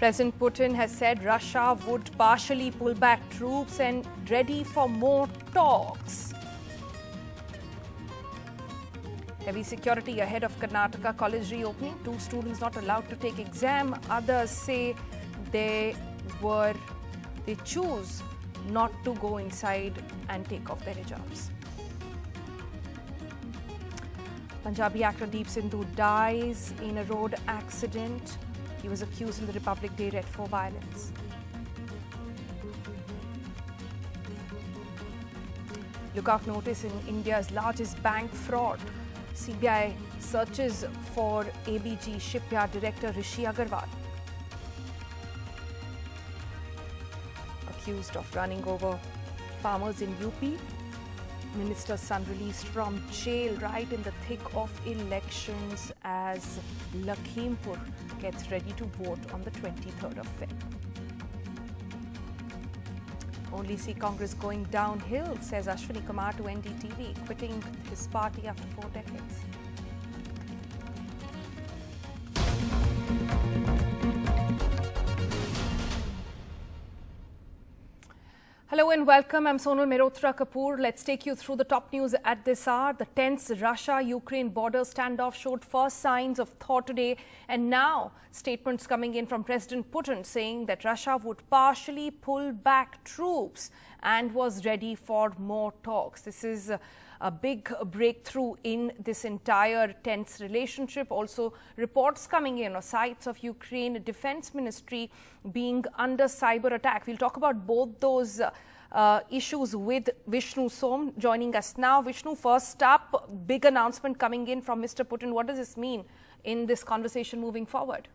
President Putin has said Russia would partially pull back troops and ready for more talks. Heavy security ahead of Karnataka college reopening. 2 students not allowed to take exam. Others say they choose not to go inside and take off their hijabs. Punjabi actor Deep Sidhu dies in a road accident. He was accused in the Republic Day raid for violence. Lookout notice in India's largest bank fraud. CBI searches for ABG shipyard director Rishi Agarwal. Accused of running over farmers in UP. Minister's son released from jail right in the thick of elections as Lakhimpur gets ready to vote on the 23rd of February. Only see Congress going downhill, says Ashwini Kumar to NDTV, quitting his party after 4 decades. Hello and welcome. I'm Sonal Mehrotra Kapoor. Let's take you through the top news at this hour. The tense Russia-Ukraine border standoff showed first signs of thaw today, and now statements coming in from President Putin saying that Russia would partially pull back troops and was ready for more talks. This is a big breakthrough in this entire tense relationship. Also, reports coming in or sites of Ukraine Defense Ministry being under cyber attack. We'll talk about both those issues with Vishnu Som joining us now. Vishnu, first up, big announcement coming in from Mr. Putin. What does this mean in this conversation moving forward?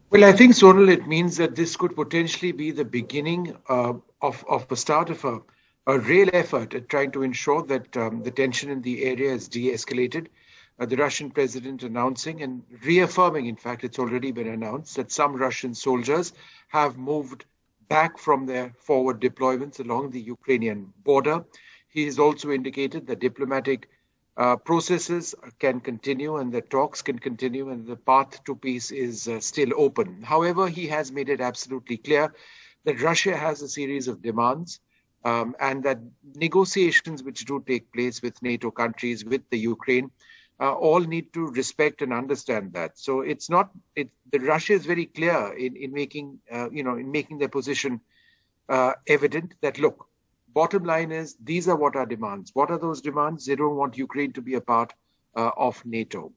Well, I think, Sonal, it means that this could potentially be the beginning of the start of a real effort at trying to ensure that the tension in the area is de-escalated. The Russian president announcing and reaffirming, in fact, it's already been announced, that some Russian soldiers have moved back from their forward deployments along the Ukrainian border. He has also indicated that diplomatic processes can continue and the talks can continue and the path to peace is still open. However, he has made it absolutely clear that Russia has a series of demands and that negotiations which do take place with NATO countries, with the Ukraine, all need to respect and understand that. So it's not, the Russia is very clear in making their position evident that, look, bottom line is, these are what our demands. What are those demands? They don't want Ukraine to be a part of NATO.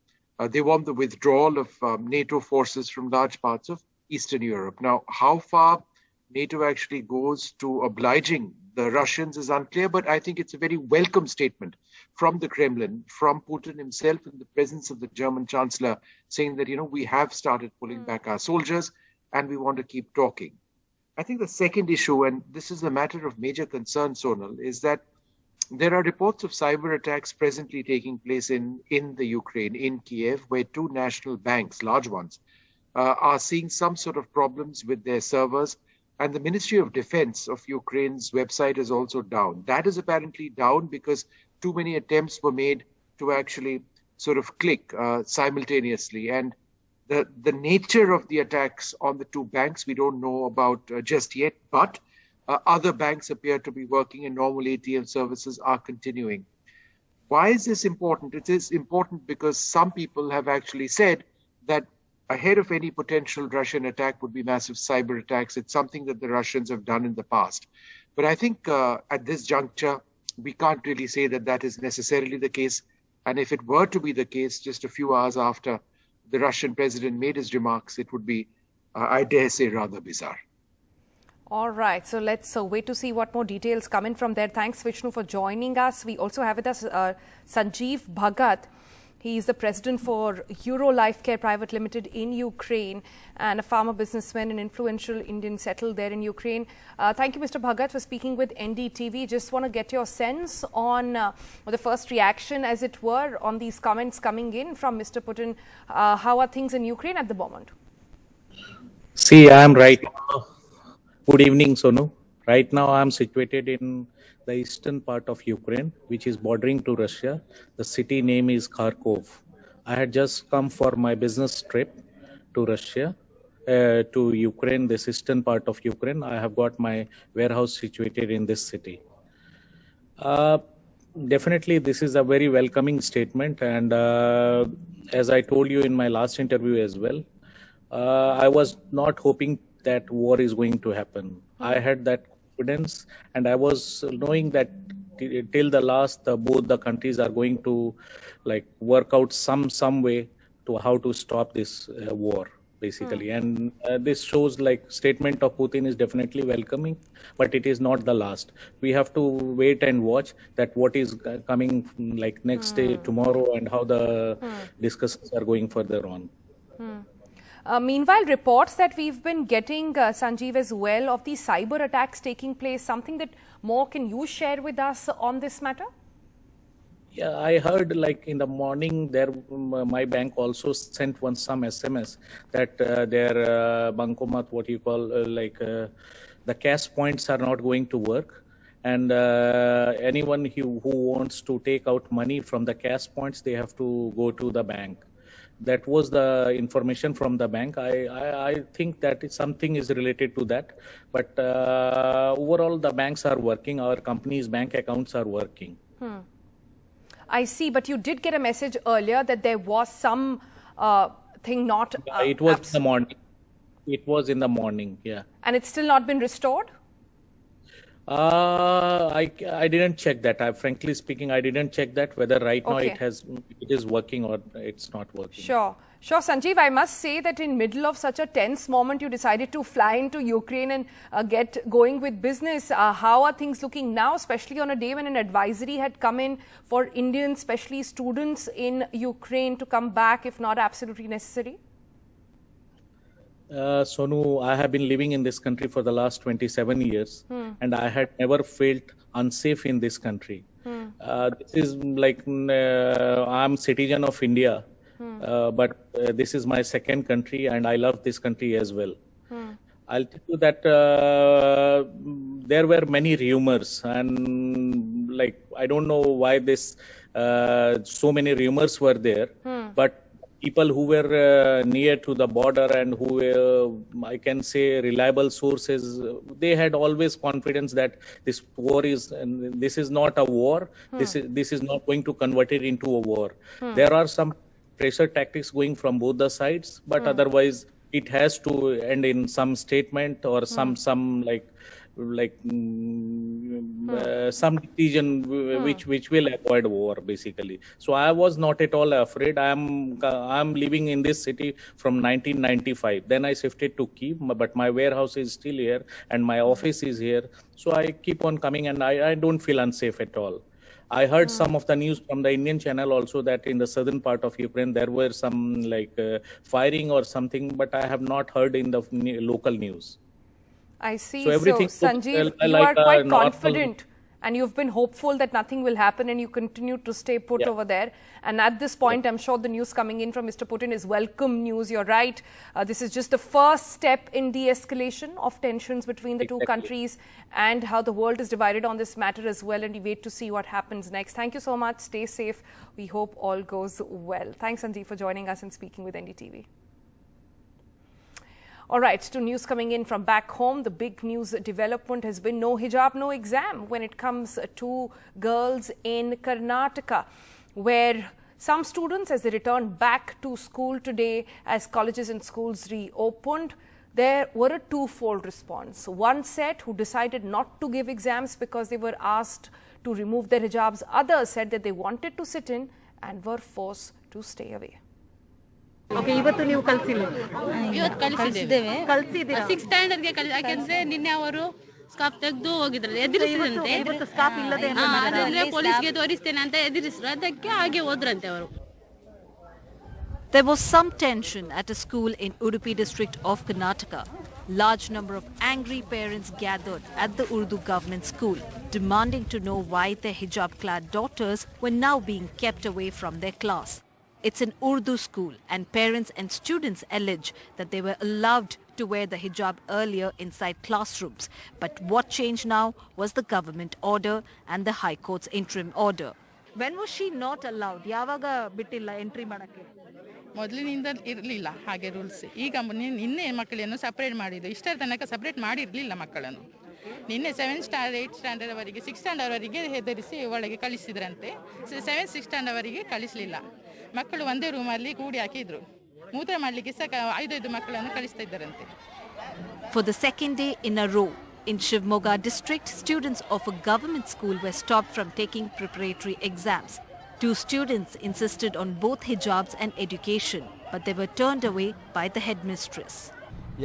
They want the withdrawal of NATO forces from large parts of Eastern Europe. Now, how far NATO actually goes to obliging the Russians is unclear, but I think it's a very welcome statement from the Kremlin, from Putin himself in the presence of the German Chancellor, saying that, we have started pulling back our soldiers and we want to keep talking. I think the second issue, and this is a matter of major concern, Sonal, is that there are reports of cyber attacks presently taking place in the Ukraine, in Kiev, where 2 national banks, large ones, are seeing some sort of problems with their servers. And the Ministry of Defense of Ukraine's website is also down. That is apparently down because too many attempts were made to actually sort of click simultaneously. And the nature of the attacks on the 2 banks, we don't know about just yet, but other banks appear to be working and normal ATM services are continuing. Why is this important? It is important because some people have actually said that ahead of any potential Russian attack would be massive cyber attacks. It's something that the Russians have done in the past. But I think at this juncture, we can't really say that that is necessarily the case. And if it were to be the case, just a few hours after the Russian president made his remarks, it would be, I dare say, rather bizarre. All right. So let's wait to see what more details come in from there. Thanks, Vishnu, for joining us. We also have with us Sanjeev Bhagat. He is the president for Euro Life Care Private Limited in Ukraine and a farmer businessman and influential Indian settled there in Ukraine. Thank you, Mr. Bhagat, for speaking with NDTV. Just want to get your sense on the first reaction, as it were, on these comments coming in from Mr. Putin. How are things in Ukraine at the moment? See, I am right now. Good evening, Sonu. Right now, I am situated in the eastern part of Ukraine, which is bordering to Russia. The city name is Kharkov. I had just come for my business trip to Russia, to Ukraine, this eastern part of Ukraine. I have got my warehouse situated in this city. Definitely, this is a very welcoming statement. And as I told you in my last interview as well, I was not hoping that war is going to happen. I had that confidence, and I was knowing that till the last, both the countries are going to like work out some way to how to stop this war, basically. And this shows like statement of Putin is definitely welcoming, but it is not the last. We have to wait and watch that what is coming like next day, tomorrow, and how the discussions are going further on. Meanwhile, reports that we've been getting, Sanjeev, as well, of these cyber attacks taking place, something that more can you share with us on this matter? Yeah, I heard like in the morning there, my bank also sent some SMS that their bankomat, what you call the cash points are not going to work. And anyone who wants to take out money from the cash points, they have to go to the bank. That was the information from the bank. I think that something is related to that. But overall, the banks are working. Our company's bank accounts are working. I see, but you did get a message earlier that there was some thing not... it was in the morning. It was in the morning, yeah. And it's still not been restored? I didn't check that. Frankly speaking, I didn't check that whether right now it is working or it's not working. Sure, Sanjeev. I must say that in middle of such a tense moment, you decided to fly into Ukraine and get going with business. How are things looking now, especially on a day when an advisory had come in for Indians, especially students in Ukraine, to come back if not absolutely necessary? Sonu, I have been living in this country for the last 27 years, and I had never felt unsafe in this country. This is like, I'm citizen of India, but this is my second country, and I love this country as well. I'll tell you that there were many rumors, and like, I don't know why this, so many rumors were there, but people who were near to the border and who were, I can say, reliable sources, they had always confidence that this war is, this is not a war. This is not going to convert it into a war. There are some pressure tactics going from both the sides, but otherwise it has to end in some statement or some some decision which will avoid war, basically. So I was not at all afraid. I'm living in this city from 1995. Then I shifted to Kyiv, but my warehouse is still here and my office is here. So I keep on coming, and I don't feel unsafe at all. I heard some of the news from the Indian channel also that in the southern part of Ukraine there were some firing or something, but I have not heard in the local news. I see. So everything Sanjeev, you are quite confident, and you've been hopeful that nothing will happen, and you continue to stay put over there. And at this point, I'm sure the news coming in from Mr. Putin is welcome news. You're right. This is just the first step in de-escalation of tensions between the two countries, and how the world is divided on this matter as well. And we wait to see what happens next. Thank you so much. Stay safe. We hope all goes well. Thanks, Sanjeev, for joining us and speaking with NDTV. All right, to news coming in from back home. The big news development has been no hijab, no exam when it comes to girls in Karnataka, where some students, as they returned back to school today, as colleges and schools reopened, there were a twofold response. One set who decided not to give exams because they were asked to remove their hijabs. Others said that they wanted to sit in and were forced to stay away. Okay, ಇವತ್ತು ನೀವು ಕಲಿಸಿಲ್ಲ ಇವತ್ತು ಕಲಿಸಿದ್ದೇವೆ ಕಲಿಸಿದ್ದೀರಾ 6th standard ಗೆ ಯಾಕೆಂದ್ರೆ ನಿನ್ನೆ ಅವರು ಸ್ಕಾಪ್ ತೆಗೆದು ಹೋಗಿದ್ರು ಎದುರಿಸಿದಂತೆ ಇವತ್ತು ಸ್ಟಾಪ್ ಇಲ್ಲದೆ ಅದರಲ್ಲಿ ಪೊಲೀಸ್ಗೆ ತೋರಿಸ್ತೇನೆ ಅಂತ ಎದುರಿಸಿದ್ರು ಅದಕ್ಕೆ ಹಾಗೆ ಹೋದ್ರಂತೆ ಅವರು. There was some tension at a school in Udupi district of Karnataka. Large number of angry parents gathered at the Urdu government school, demanding to know why their hijab-clad daughters were now being kept away from their class. It's an Urdu school, and parents and students allege that they were allowed to wear the hijab earlier inside classrooms. But what changed now was the government order and the High Court's interim order. When was she not allowed? ಯಾವಾಗ ಬಿಟ್ಟಿಲ್ಲ entry ಮಾಡಕ್ಕೆ? ಮೊದಲಿನಿಂದ ಇರಲಿಲ್ಲ ಹಾಗೆ rules. ಈಗ ನಿನ್ನೆ ಮಕ್ಕಳನ್ನು separate ಮಾಡಿದ್ದು. ಇಷ್ಟರ ತನಕ ಸಪ್ರೇಟ್ ಮಾಡಿರಲಿಲ್ಲ ಮಕ್ಕಳನ್ನು. ನಿನ್ನೆ 7th ಸ್ಟ್ಯಾಂಡರ್ಡ್ 8th ಸ್ಟ್ಯಾಂಡರ್ಡ್ವರೆಗೆ 6th ಸ್ಟ್ಯಾಂಡರ್ಡ್ವರೆಗೆ ಹೆದರಿಸಿ ಒಳಗೆ ಕಳಿಸಿದ್ರಂತೆ. 7th 6th ಸ್ಟ್ಯಾಂಡರ್ಡ್ವರೆಗೆ ಕಳಿಸಲಿಲ್ಲ. ಮಕ್ಕಳು ಒಂದೇ ರೂಮಲ್ಲಿ ಕೂಡಿ ಹಾಕಿದ್ರು. ಮೂತ್ರ ಮಾಡಲಿಕ್ಕೆ ಸಹ 5 ಮಕ್ಕಳನ್ನು ಕಳಿಸ್ತಾ ಇದ್ದಾರಂತೆ. For the second day in a row, in Shivmoga district, students of a government school were stopped from taking preparatory exams. 2 students insisted on both hijabs and education, but they were turned away by the headmistress.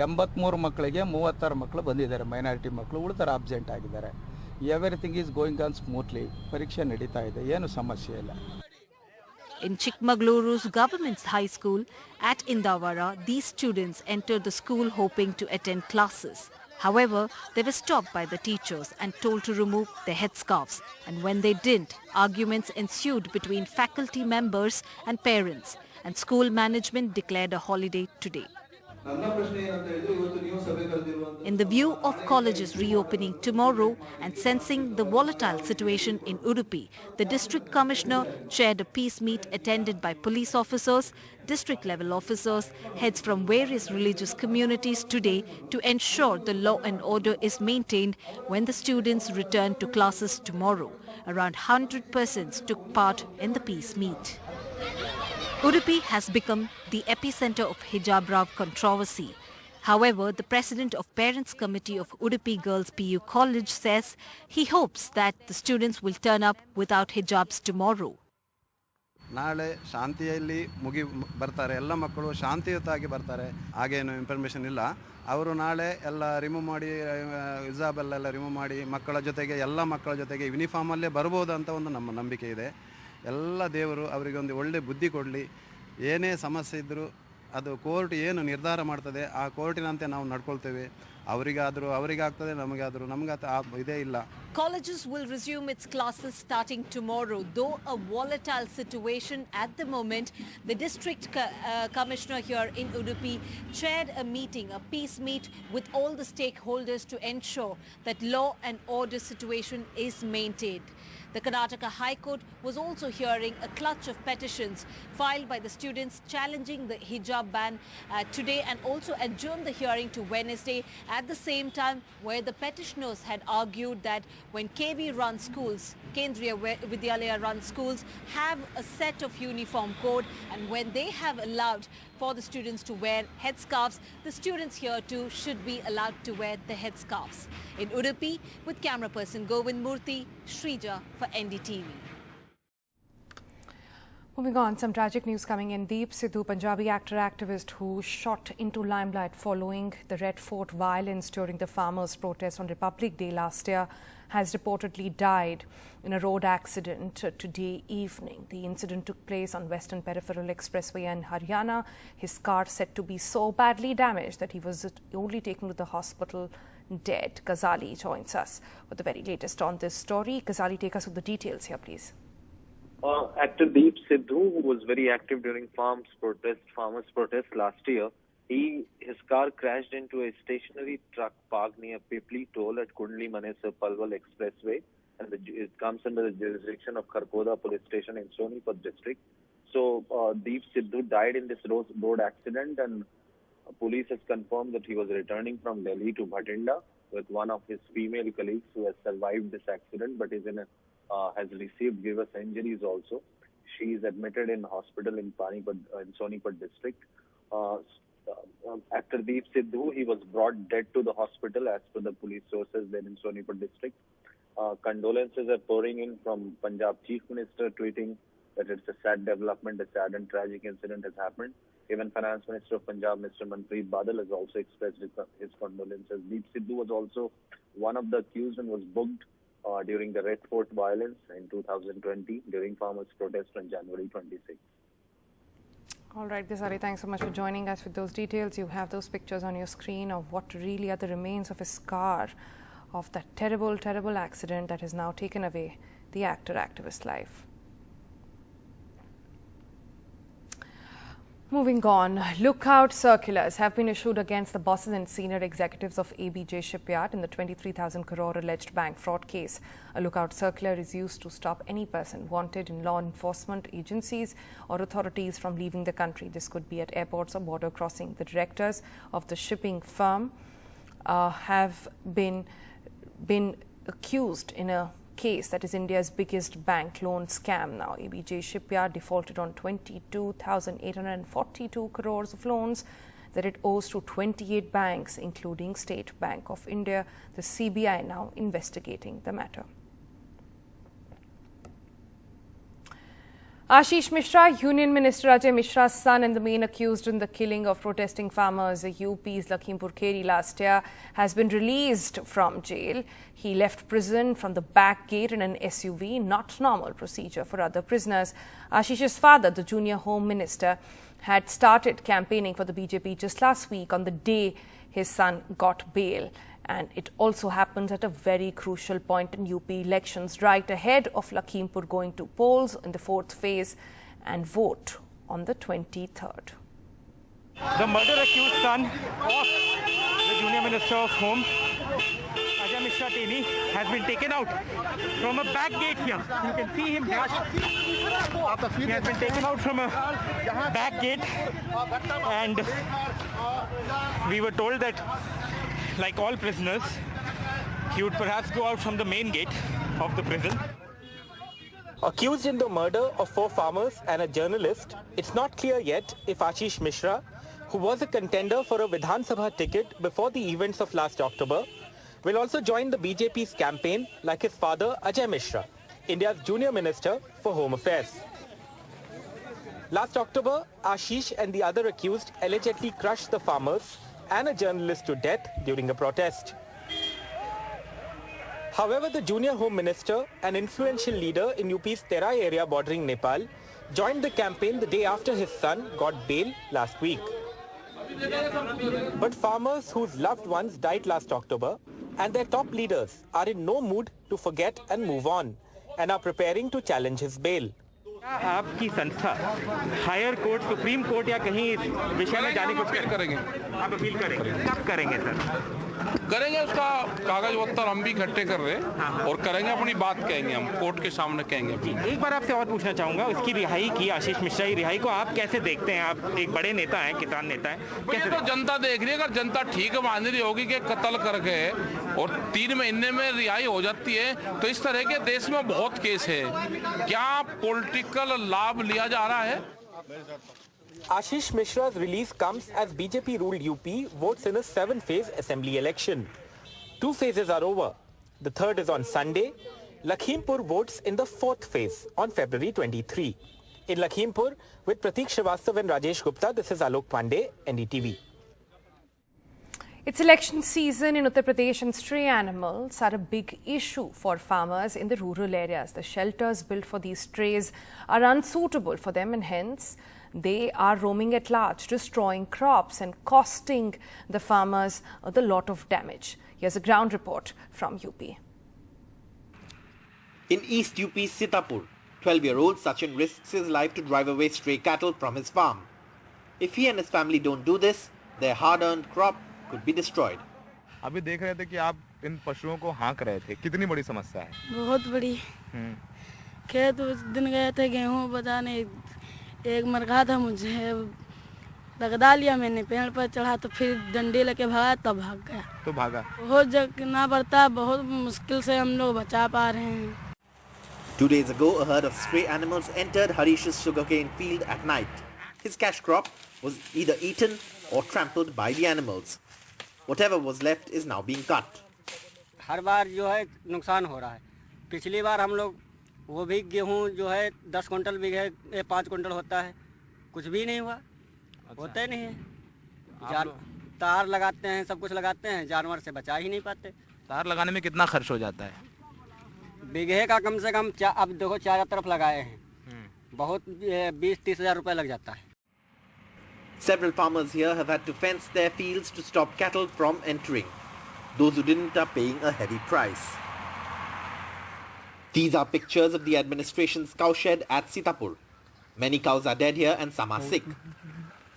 83 ಮಕ್ಕಳಿಗೆ 36 ಮಕ್ಕಳು ಬಂದಿದ್ದಾರೆ, minority ಮಕ್ಕಳು. ಉಳಿದವರು absent ಆಗಿದ್ದಾರೆ. Everything is going on smoothly. ಪರೀಕ್ಷೆ ನಡೀತಾ ಇದೆ, ಏನು ಸಮಸ್ಯೆ ಇಲ್ಲ. In Chikmagluru's government's high school at Indawara, these students entered the school hoping to attend classes. However, they were stopped by the teachers and told to remove their headscarves. And when they didn't, arguments ensued between faculty members and parents, and school management declared a holiday today. In the view of colleges reopening tomorrow and sensing the volatile situation in Udupi, the district commissioner chaired a peace meet attended by police officers, district level officers, heads from various religious communities today to ensure the law and order is maintained when the students return to classes tomorrow. Around 100 persons took part in the peace meet. Udupi has become the epicenter of hijab Rav controversy. However, the president of Parents Committee of Udupi Girls PU College says he hopes that the students will turn up without hijabs tomorrow. ನಾಳೆ ಶಾಂತಿಯಲ್ಲಿ ಬರ್ತಾರೆ, ಎಲ್ಲ ಮಕ್ಕಳು ಶಾಂತಿಯುತವಾಗಿ ಬರ್ತಾರೆ. ಹಾಗೇನು information ಇಲ್ಲ. ಅವರು ನಾಳೆ ಎಲ್ಲ ರಿಮೂವ್ ಮಾಡಿ, ಹಿಜಾಬೆಲ್ಲ ರಿಮೂವ್ ಮಾಡಿ ಮಕ್ಕಳ ಜೊತೆಗೆ, ಎಲ್ಲ ಮಕ್ಕಳ ಜೊತೆಗೆ ಯೂನಿಫಾರ್ಮಲ್ಲೇ ಬರ್ಬೋದು ಅಂತ ಒಂದು ನಮ್ಮ ನಂಬಿಕೆ ಇದೆ. ಎಲ್ಲ ದೇವರು ಅವರಿಗೆ ಒಂದು ಒಳ್ಳೆ ಬುದ್ಧಿ ಕೊಡಲಿ. ಏನೇ ಸಮಸ್ಯೆ ಇದ್ದರೂ ಅದು ಕೋರ್ಟ್ ಏನು ನಿರ್ಧಾರ ಮಾಡ್ತದೆ ಆ ಕೋರ್ಟಿನಂತೆ ನಾವು ನಡ್ಕೊಳ್ತೇವೆ. ಅವರಿಗಾಗ್ತದೆ, ನಮಗಾದರೂ ಇದೇ ಇಲ್ಲ. Colleges will resume its classes starting tomorrow. Though a volatile situation at the moment, the district commissioner here in Udupi chaired a meeting, a peace meet with all the stakeholders to ensure that law and order situation is maintained. The Karnataka High Court was also hearing a clutch of petitions filed by the students challenging the hijab ban today, and also adjourned the hearing to Wednesday. At the same time, where the petitioners had argued that when KV run schools, Kendriya Vidyalaya run schools, have a set of uniform code, and when they have allowed for the students to wear headscarves, the students here too should be allowed to wear the headscarves. In Udupi, with camera person Govind Murthy, Shrija for NDTV. Moving on, some tragic news coming in. Sidhu, Punjabi actor-activist who shot into limelight following the Red Fort violence during the farmers' protest on Republic Day last year, has reportedly died in a road accident today evening. The incident took place on Western Peripheral Expressway in Haryana. His car said to be so badly damaged that he was only taken to the hospital dead. Ghazali joins us with the very latest on this story. Ghazali, take us through the details here, please. Actor Sidhu, who was very active during farmers' protest last year, his car crashed into a stationary truck parked near Pipli Toll at Kundli Manesar Palwal Expressway, and it comes under the jurisdiction of Kharkoda Police Station in Sonipat district. So, Sidhu died in this road accident, and police has confirmed that he was returning from Delhi to Bhatinda with one of his female colleagues who has survived this accident, but has received grievous injuries also. She is admitted in hospital in Sonipat district. Actor Sidhu, he was brought dead to the hospital as per the police sources there in Sonipat district. Condolences are pouring in from Punjab Chief Minister, tweeting that it's a sad development, a sad and tragic incident has happened. Even Finance Minister of Punjab, Mr. Manpreet Badal, has also expressed his condolences. Sidhu was also one of the accused and was booked during the Red Fort violence in 2020 during farmers' protest on January 26. All right, Ghazali, thanks so much for joining us with those details. You have those pictures on your screen of what really are the remains of his car, of that terrible, terrible accident that has now taken away the actor-activist life. Moving on, lookout circulars have been issued against the bosses and senior executives of ABJ Shipyard in the 23,000 crore alleged bank fraud case. A lookout circular is used to stop any person wanted in law enforcement agencies or authorities from leaving the country. This could be at airports or border crossing. The directors of the shipping firm have been accused in a case that is India's biggest bank loan scam. Now, ABJ Shipyard defaulted on 22,842 crores of loans that it owes to 28 banks, including State Bank of India. The CBI now investigating the matter. Ashish Mishra, Union Minister Ajay Mishra's son and the main accused in the killing of protesting farmers in UP's Lakhimpur Kheri last year, has been released from jail. He left prison from the back gate in an SUV, not normal procedure for other prisoners. Ashish's father, the junior Home Minister, had started campaigning for the BJP just last week on the day his son got bail. And it also happens at a very crucial point in UP elections, right ahead of Lakhimpur going to polls in the 4th phase and vote on the 23rd. The murder accused son of the Junior Minister of Home, Ajay Mishra Teni, has been taken out from a back gate here. You can see him here. He has been taken out from a back gate, and we were told that, like all prisoners, he would perhaps go out from the main gate of the prison. Accused in the murder of 4 farmers and a journalist, it's not clear yet if Ashish Mishra, who was a contender for a Vidhan Sabha ticket before the events of last October, will also join the BJP's campaign like his father Ajay Mishra, India's junior minister for Home Affairs. Last October, Ashish and the other accused allegedly crushed the farmers and a journalist to death during a protest. However, the junior Home Minister, an influential leader in UP's Terai area bordering Nepal, joined the campaign the day after his son got bail last week. But farmers whose loved ones died last October and their top leaders are in no mood to forget and move on and are preparing to challenge his bail. आपकी संस्था higher court, supreme court या कहीं इस विषय में जाने को करेंगे? आप अपील करेंगे? कब करेंगे सर? करेंगे, उसका कागज पत्तर हम भी इकट्ठे कर रहे हैं और करेंगे, अपनी बात कहेंगे, हम कोर्ट के सामने कहेंगे अपनी। एक बार आपसे और पूछना चाहूंगा, उसकी रिहाई की, आशीष मिश्रा की रिहाई को आप कैसे देखते हैं? आप एक बड़े नेता हैं, किसान नेता हैं, कैसे? तो जनता देख रही है, अगर जनता ठीक मान रही होगी कि कत्ल करके और 3 महीने में रिहाई हो जाती है, तो इस तरह के देश में बहुत केस है। क्या पॉलिटिकल लाभ लिया जा रहा है? Ashish Mishra's release comes as BJP ruled UP votes in a 7-phase assembly election. 2 phases are over. The 3rd is on Sunday. Lakhimpur votes in the 4th phase on February 23. In Lakhimpur, with Pratik Srivastav and Rajesh Gupta, this is Alok Pandey, NDTV. It's election season in Uttar Pradesh and stray animals are a big issue for farmers in the rural areas. The shelters built for these strays are unsuitable for them and hence they are roaming at large, destroying crops and costing the farmers a lot of damage. Here's a ground report from UP. In East UP's Sitapur, 12-year-old Sachin risks his life to drive away stray cattle from his farm. If he and his family don't do this, their hard-earned crop could be destroyed. अभी देख रहे थे कि आप इन पशुओं को हाँक रहे थे, कितनी बड़ी समस्या है? बहुत बड़ी। खेत उस दिन गए थे गेहूं बताने, एक मरघा था, मुझे लगदा लिया मैंने, पेड़ पर चढ़ा तो फिर डंडे लेके भागा, तब भाग गया। तो भागा? बहुत जगना पड़ता, बहुत मुश्किल से हम लोग बचा पा रहे हैं। 2 days ago, a herd of stray animals entered Harish's sugarcane field at night. His cash crop was either eaten or trampled by the animals. Whatever was left is now being cut. हर बार जो है नुकसान हो रहा है। पिछली बार हम लोग वो भी गेहूं जो है 10 क्विंटल बीघे 5 क्विंटल होता है, कुछ भी नहीं हुआ। अच्छा। होता ही नहीं है। तार लगाते हैं, सब कुछ लगाते हैं, जानवर से बचा ही नहीं पाते। तार लगाने में कितना खर्च हो जाता है? बीघे का कम से कम अब देखो चारों तरफ लगाए हैं, बहुत 20-30 हज़ार रुपये लग जाता है। Several farmers here have had to fence their fields to stop cattle from entering. Those who didn't are paying a heavy price. These are pictures of the administration's cowshed at Sitapur. Many cows are dead here and some are sick.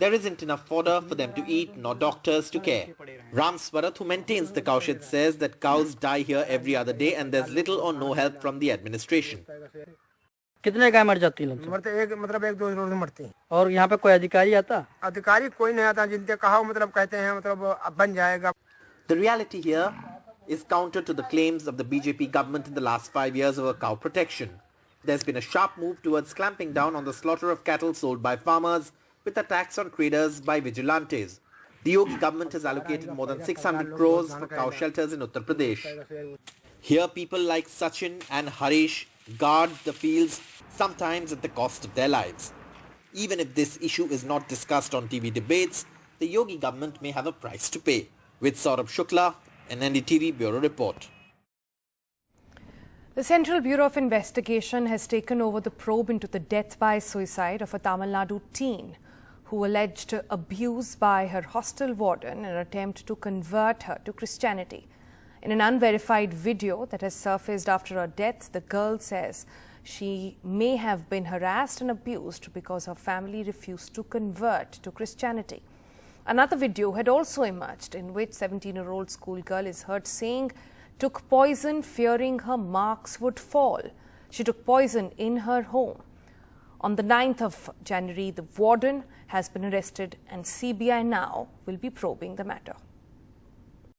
There isn't enough fodder for them to eat, nor doctors to care. Ram Swarat, who maintains the cowshed, says that cows die here every other day and there's little or no help from the administration. कितने गाय मर जाती है? मरते एक दो रोज मरती हैं। और यहाँ पे कोई अधिकारी आता? अधिकारी कोई नहीं आता, जिनसे कहा मतलब कहते हैं मतलब अब बन जाएगा। The reality here is counter to the claims of the BJP government in the last 5 years over cow protection. There's been a sharp move towards clamping down on the slaughter of cattle sold by farmers with attacks on traders by vigilantes. The Yogi government has allocated more than 600 crores for cow shelters in Uttar Pradesh. Here people like Sachin and Harish guard the fields, sometimes at the cost of their lives. Even if this issue is not discussed on TV debates, the Yogi government may have a price to pay. With Saurabh Shukla, an NDTV Bureau Report. The Central Bureau of Investigation has taken over the probe into the death by suicide of a Tamil Nadu teen who alleged abuse by her hostel warden in an attempt to convert her to Christianity. In an unverified video that has surfaced after her death, the girl says she may have been harassed and abused because her family refused to convert to Christianity. Another video had also emerged in which 17-year-old schoolgirl is heard saying took poison fearing her marks would fall. She took poison in her home. On the 9th of January, the warden has been arrested and CBI now will be probing the matter.